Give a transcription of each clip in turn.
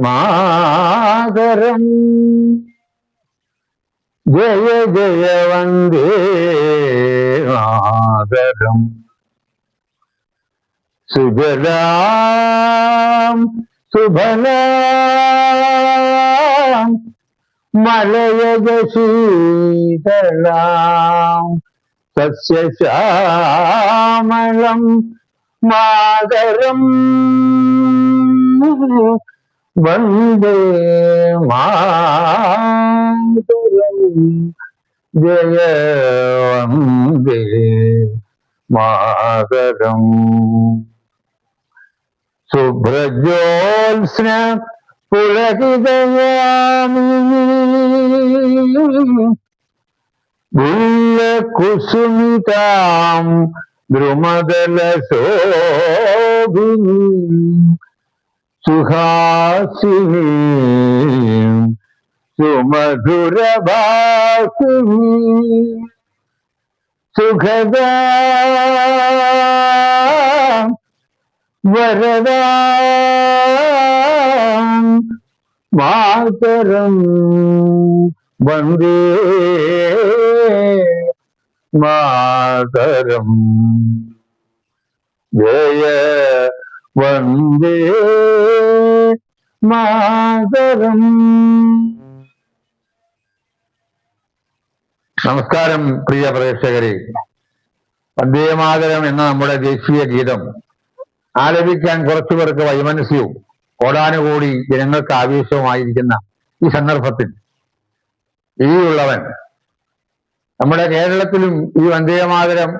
മാതരം. ജയ ജയ വന്ദേ മാതരം. സുജലാം സുഫലാം മലയജ ശീതളാം സസ്യശ്യാമളം മാതരം. വന്ദേ മാതരം. ജയ വന്ദേ മാതരം. ശുഭ്രജ്യോത്സ്ന പുളകിതയാമിനി കുസുമിതാം ദ്രുമദല ശോഭിനി സുഹാസിനി സുമധുരഭാസിനി സുഖദ വരദ മാതരം. വന്ദേ മാതരം. ജയ വന്ദേ മാതരം. നമസ്കാരം പ്രിയ പ്രേക്ഷകരെ. വന്ദേ മാതരം എന്ന നമ്മുടെ ദേശീയ ഗീതം ആലപിക്കാൻ കുറച്ചു പേർക്ക് വൈമനസ്യവും കോടാനുകൂടി ജനങ്ങൾക്ക് ആവേശവുമായിരിക്കുന്ന ഈ സന്ദർഭത്തിൽ ഉള്ളവൻ നമ്മുടെ കേരളത്തിലും ഈ വന്ദേമാതരം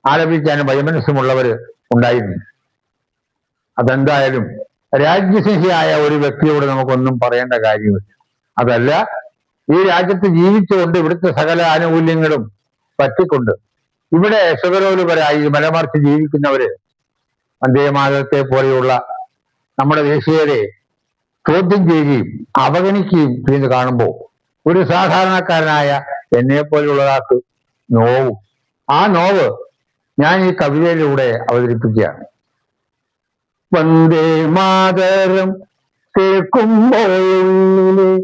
ആലപിക്കാൻ വൈമനസ്യമുള്ളവർ ഉണ്ടായിരുന്നു. അതെന്തായാലും രാജ്യസ്നേഹിയായ ഒരു വ്യക്തിയോട് നമുക്കൊന്നും പറയേണ്ട കാര്യമില്ല. അതല്ല, ഈ രാജ്യത്ത് ജീവിച്ചുകൊണ്ട് ഇവിടുത്തെ സകല ആനുകൂല്യങ്ങളും പറ്റിക്കൊണ്ട് ഇവിടെ സുഖലോലുപരായി മലമറിച്ച് ജീവിക്കുന്നവര് വന്ദേമാതരത്തെ പോലെയുള്ള നമ്മുടെ ദേശീയരെ ചോദ്യം ചെയ്യുകയും അവഗണിക്കുകയും ചെയ്യുന്നത് കാണുമ്പോൾ ഒരു സാധാരണക്കാരനായ എന്നെ പോലെയുള്ളതാക്ക് നോവും. ആ നോവ് ഞാൻ ഈ കവിതയിലൂടെ അവതരിപ്പിക്കുകയാണ്. വന്ദേ മാതരം കേൾക്കുമ്പോഴുള്ളിലെ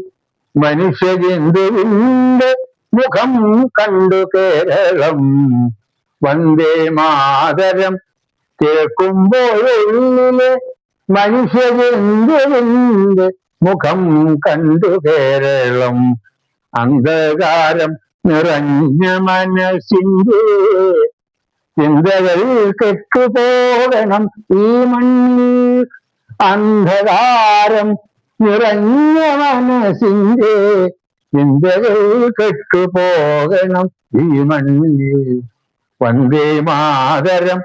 മനുഷ്യജന്തുവിന്റെ മുഖം കണ്ടു കേരളം. വന്ദേ മാതരം കേൾക്കുമ്പോഴുള്ളിലെ മനുഷ്യജന്തുവിന്റെ മുഖം കണ്ടു കേരളം. അന്ധകാരം നിറഞ്ഞ മനസ്സിന്റെ ചിന്തകൾ കെട്ടുപോകണം ഈ മണ്ണിൽ. അന്ധകാരം നിറഞ്ഞ മനസ്സിന്റെ ചിന്തകൾ കെട്ടുപോകണം ഈ മണ്ണിൽ. വന്ദേ മാതരം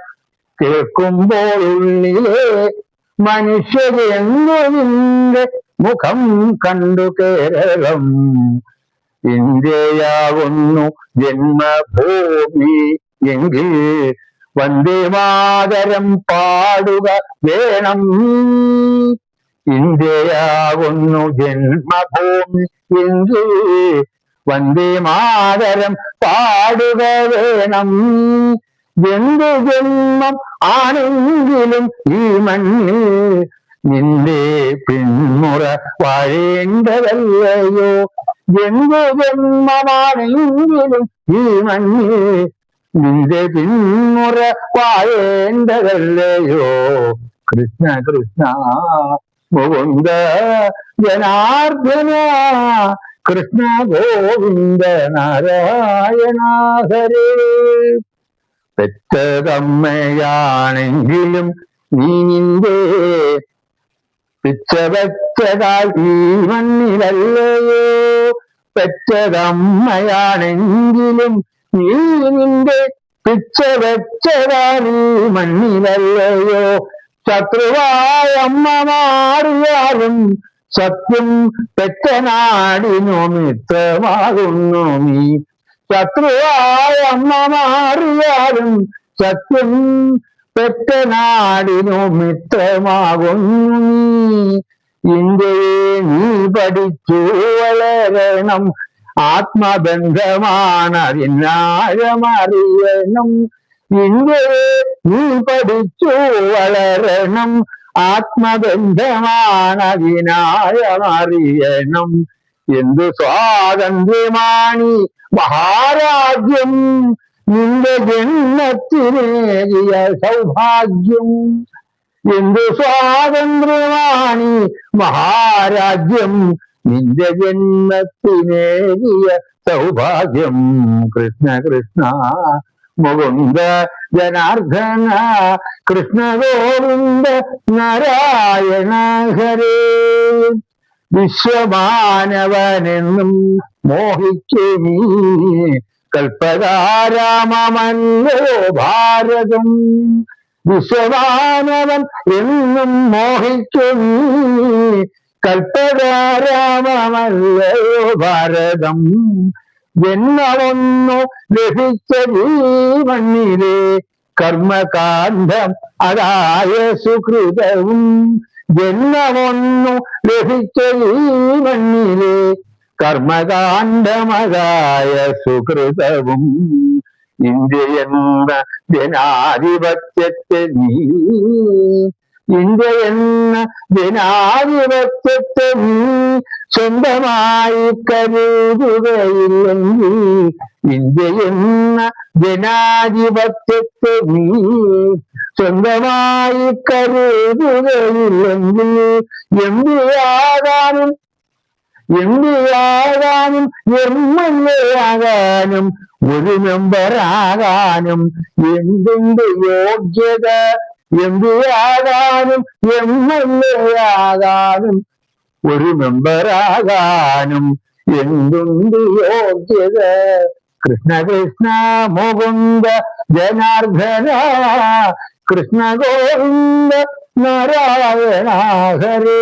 കേൾക്കുമ്പോൾ ഉള്ളിലെ മനുഷ്യരെന്തിന്റെ മുഖം കണ്ടു കേരളം. ഇന്ത്യയാവുന്നു ജന്മഭൂമി എങ്കിൽ വന്ദേ മാതരം പാടുക വേണം. ഇന്ത്യയാവുന്നു ജന്മഭൂമി എങ്കിൽ വന്ദേ മാതരം പാടുക വേണം. എന്ത് ജന്മം ആണെങ്കിലും ഈ മണ്ണിൽ നിന്റെ പിന്മുറ വാഴേണ്ടതല്ലയോ. എന്ത് ജന്മമാണെങ്കിലും ഈ മണ്ണിൽ നിന്റെ പിന്മുറ വാഴേണ്ടതല്ലയോ. കൃഷ്ണ കൃഷ്ണ മുകുന്ദ ജനാർദ്ദന കൃഷ്ണ ഗോവിന്ദ നാരായണ ഹരേ. പെറ്റതമ്മയാണെങ്കിലും നീ നിന്റെ പിച്ച വെച്ചതാൽ ഈ മണ്ണിലല്ലയോ. പെറ്റതമ്മയാണെങ്കിലും നീ നിന്റെ പിച്ച വെച്ചതാൽ ഈ മണ്ണിലല്ലയോ. ശത്രുവായ അമ്മ മാറിയാലും സത്യം പെറ്റനാടിനു മിത്രമാകുന്നു നീ. ശത്രുവായ അമ്മ മാറിയാലും സത്യം പെറ്റനാടിനു മിത്രമാകുന്നു നീ. ഇന്ത്യയെ നീ പഠിച്ചു വളരണം. ആത്മബന്ധമാണതിനാഴമറിയണം. ഇന്ത്യയെ നീ പഠിച്ചു വളരണം. ആത്മബന്ധമാണതിനായമറിയണം. എന്തു സ്വാതന്ത്ര്യമാണി മഹാരാജ്യം, നിന്റെ ജന്മത്തിനേകിയ സൗഭാഗ്യം. എന്തു സ്വാതന്ത്ര്യമാണി മഹാരാജ്യം, നിന്റെ ജന്മത്തിനേകിയ സൗഭാഗ്യം. കൃഷ്ണ കൃഷ്ണ മുകുന്ദ ജനാർദ്ദന, കൃഷ്ണ ഗോവിന്ദ നാരായണ ഹരേ. വിശ്വമാനവനെന്നും മോഹിക്കേ നീ, കൽപ്പകാരാമമല്ലോ ഭാരതം. വിശ്വമാനവൻ എന്നും മോഹിക്കേ നീ, കൽപ്പകാരാമമല്ലോ ഭാരതം. ജന്മമൊന്നു ലഭിച്ച ജീവനിലെ കർമ്മകാന്ഡം അതായ സുകൃതവും. ജന്മമൊന്നു ലഭിച്ച ജീവനിലെ കർമ്മകാന്ഡമതായ സുകൃതവും. ഇന്ത്യ എന്ന ജനാധിപത്യത്തെ നീ, ഇന്ത്യ എന്ന ജനാധിപത്യത്തെ നീ സ്വന്തമായി കരുതുകയില്ലെങ്കിൽ, ഇന്ത്യ എന്ന ജനാധിപത്യത്തെ നീ സ്വന്തമായി കരുതുകയില്ലെങ്കിൽ, എംപിയാകാനും എംഎൽഎയാകാനും ഒരു മെമ്പറാകാനും എന്തുണ്ട് യോഗ്യത? എംപിയാകാനും എംഎൽഎയാകാനും ഒരു മെമ്പറാകാനും എന്തുണ്ട് യോഗ്യത? കൃഷ്ണ കൃഷ്ണ മുകുന്ദ ജനാർദ്ദന, കൃഷ്ണ ഗോവിന്ദ നാരായണ ഹരേ.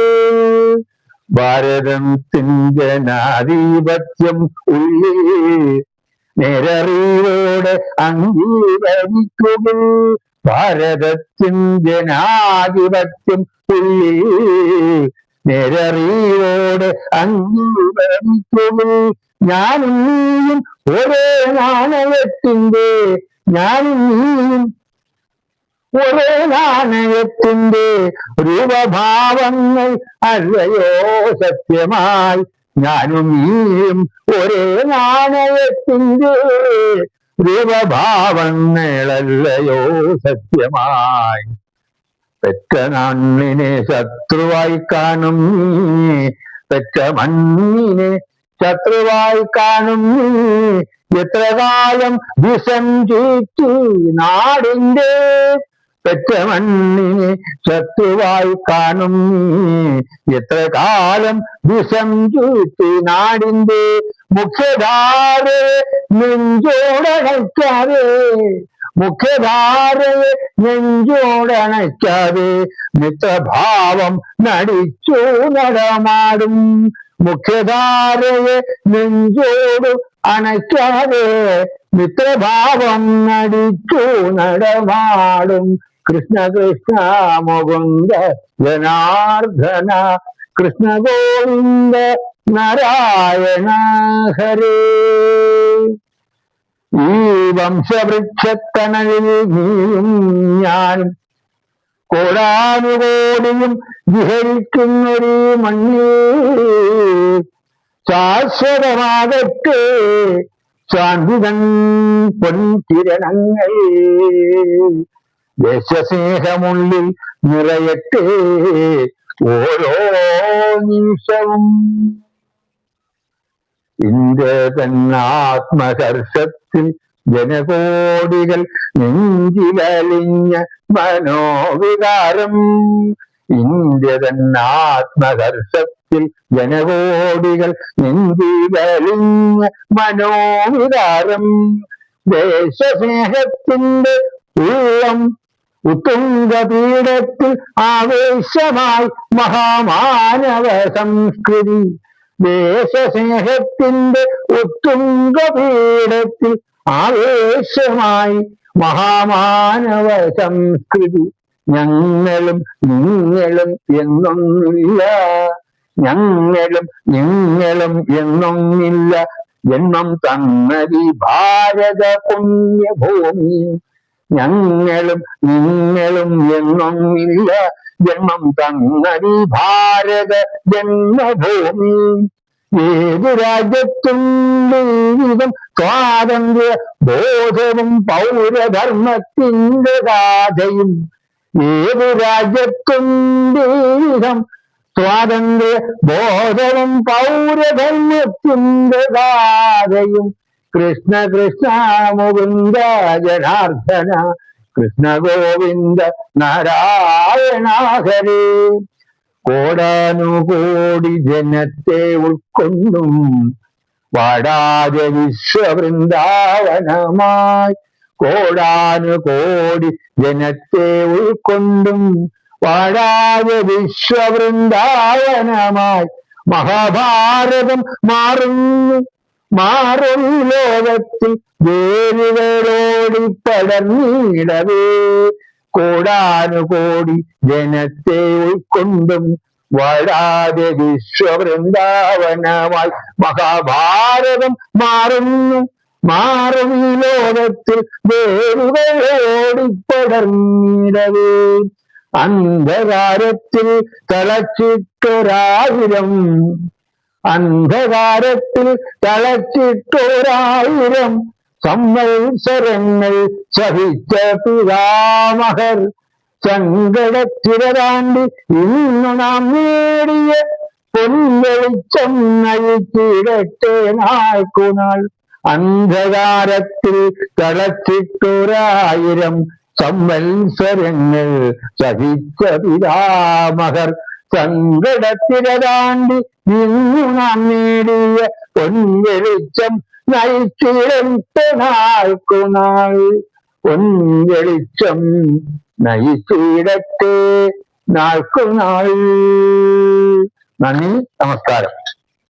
ഭാരതത്തിൻ ജനാധിപത്യം ഉള്ളിൽ നേരറിവോടെ അംഗീകരിക്കുക. ഭാരതത്തിൻ ജനാധിപത്യം ഉള്ളിൽ നേരറിവോടെ അംഗീകരിക്കുക. ഞാനും നീയും ഒരേ നാണയത്തിന്റെ, ഞാനും നീയും ഒരേ നാണയത്തിന്റെ രൂപഭാവങ്ങൾ അല്ലയോ സത്യമായി. ഞാനും നീയും ഒരേ നാണയത്തിന്റെ രൂപഭാവങ്ങളല്ലയോ സത്യമായി. പെറ്റ മണ്ണിനെ ശത്രുവായി കാണും നീ, പെറ്റ മണ്ണിനെ ശത്രുവായി കാണും നീ. എത്ര കാലം വിഷം ചീറ്റി നാടിന്റെ, പെറ്റ മണ്ണിനെ ശത്രുവായി കാണും നീ. എത്ര കാലം വിഷം ചീറ്റി നാടിന്റെ. മുഖ്യധാരയെ നെഞ്ചോടണയ്ക്കാതെ, മുഖ്യധാരയെ നെഞ്ചോടണയ്ക്കാതെ മിത്രഭാവം നടിച്ചു നടമാടും. മുഖ്യധാരയെ നെഞ്ചോട് അണയ്ക്കാതെ മിത്രഭാവം നടിച്ചു നടമാടും. കൃഷ്ണ കൃഷ്ണ മുകുന്ദ ജനാർദ്ദന, കൃഷ്ണ ഗോവിന്ദ നാരായണ ഹരേ. ഈ വംശവൃക്ഷത്തണലിൽ നീയും ഞാനും കോടാനുകോടിയും വിഹരിക്കുന്നൊരു മണ്ണിൽ ശാശ്വതമാകട്ടെ ശാന്തിതൻ പൊൻകിരണങ്ങൾ. ദേശസ്നേഹമുള്ളിൽ നിറയട്ടെ ഓരോ നിമിഷവും. ഇന്ത്യ തന്നാത്മഹർഷത്തിൽ ജനകോടികൾ നെഞ്ചിലലിഞ്ഞ മനോവികാരം. ഇന്ത്യ തന്നാത്മഹർഷത്തിൽ ജനകോടികൾ നെഞ്ചിലലിഞ്ഞ മനോവികാരം. ദേശസ്നേഹത്തിന്റെ ഉള്ളം ഉത്തുംഗപീഠത്തിൽ ആവേശമായി മഹാമാനവ സംസ്കൃതി. ദേശസ്നേഹത്തിന്റെ ഉത്തുംഗപീഠത്തിൽ ആവേശമായി മഹാമാനവ സംസ്കൃതി. ഞങ്ങളും നിങ്ങളും എന്നൊന്നില്ല, ഞങ്ങളും നിങ്ങളും എന്നൊന്നില്ല. ജന്മം തന്നതി ഭാരത പുണ്യഭൂമി. ഞങ്ങളും നിങ്ങളും എന്നൊന്നില്ല, ജന്മം തന്നീ ഭാരത ജന്മഭൂമി. ഏതു രാജ്യത്തും വിധം സ്വാതന്ത്ര്യ ബോധവും പൗരധർമ്മത്തിന്റെ ഗാഥയും. ഏതു രാജ്യത്തും വിധം സ്വാതന്ത്ര്യ ബോധവും പൗരധർമ്മത്തിന്റെ ഗാഥയും. കൃഷ്ണ കൃഷ്ണ മുകുന്ദ ജനാർദ്ദന കൃഷ്ണ ഗോവിന്ദ നാരായണ ഹരേ. കോടാനുകോടി ജനത്തെ ഉൾക്കൊണ്ടും വാടാതെ വിശ്വവൃന്ദാവനമായി. കോടാനുകോടി ജനത്തെ ഉൾക്കൊണ്ടും വാടാതെ വിശ്വവൃന്ദാവനമായി. മഹാഭാരതം മാറും ലോകത്തിൽ വേരുകളോടി പടർന്നിടവേ. കോടാനുകോടി ജനത്തെ ഉൾക്കൊണ്ടും വാടാതെ വിശ്വവൃന്ദാവനമായി. മഹാഭാരതം മാറും ഈ ലോകത്തിൽ വേരുകളോടി പടർന്നിടവേ. അന്ധകാരത്തിൽ തളച്ചിട്ടൊരായിരം സംവത്സരങ്ങൾ സഹിച്ച പിതാമഹർ. സങ്കടത്തിരതാണ്ടി ഇന്നു നാം നേടിയ പൊൻവെളിച്ചം നയിച്ചിടട്ടെ നാൾക്കുനാൾ. അന്ധകാരത്തിൽ തളച്ചിട്ടൊരായിരം സംവത്സരങ്ങൾ സഹിച്ച പിതാമഹർ. സങ്കടത്തിരതാണ്ടി ഇന്നു നാം നേടിയ പൊൻവെളിച്ചം നയിച്ചിടട്ടെ നാൾക്കുനാൾ. പൊൻവെളിച്ചം നയിച്ചിടട്ടെ നാൾക്കുനാൾ. നന്ദി, നമസ്കാരം.